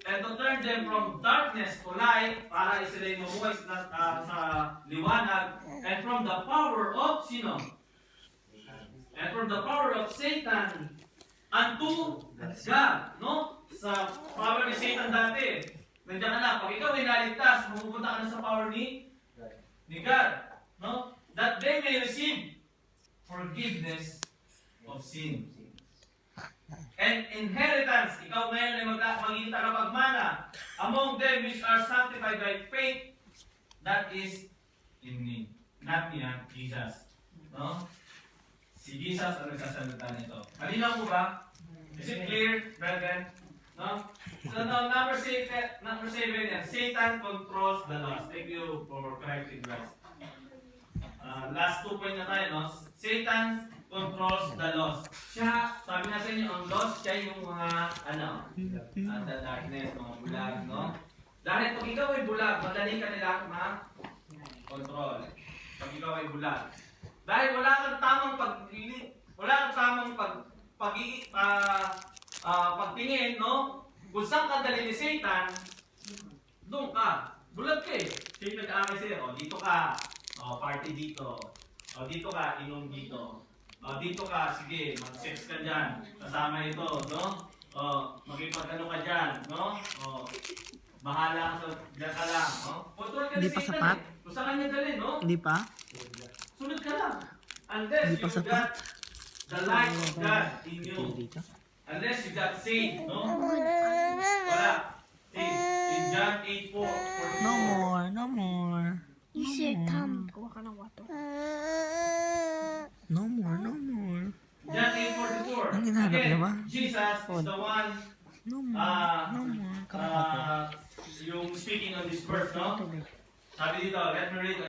and to turn them from darkness to light, para sila'y mamuhay sa liwanag, and from the power of sino? And from the power of Satan unto God, no? Sa power ni Satan dati, nandiyan ka na, pag ikaw ay naligtas, mapupunta ka na sa power ni God, no? That they may receive forgiveness of sin. And inheritance, ikaw ngayon ay magiging tagapagmana among them which are sanctified by faith that is in me. Not me, Jesus. No? Si Jesus ang nagsasalita nito. Malinaw po ba? Is it clear, brethren? No? So now, number 7 yan. Satan controls the lost. Thank you for correcting guys. Last 2 point na tayo, no? Satan controls the lost. Siya, sabi na sa inyo, ang lost, siya yung mga, the darkness, mga bulag, no? Dahil pag ikaw ay bulag, madali ka nila ma-control. Pag ikaw ay bulag. Dahil wala kang tamang pagtingin, no? Kung saan ka dali ni Satan, doon ka. Bulag ka eh. Siya yung nag-aamay sa'yo, dito ka. Party dito. Dito ka, inom dito. Dito ka, sige, mag-sex ka dyan. Kasama ito, no? Magipag-ano ka dyan, no? Bahala ka sa dyan ka lang, no? Control ka Hindi ni pa Satan sapat? eh. Kung saan kanya dali, no? Hindi pa? Sunod ka lang. Unless Hindi pa you sapat? got the light of God in you. Dito. Unless you got saved, no? Wala. In John 8:4. No more, no more. Kuha ka ng water. No more, no more. John 8:44. Ang hinahanap niya ba? Jesus is the one No more, no more. Come on. yung speaking on this verse, no? Sabi dito, let me read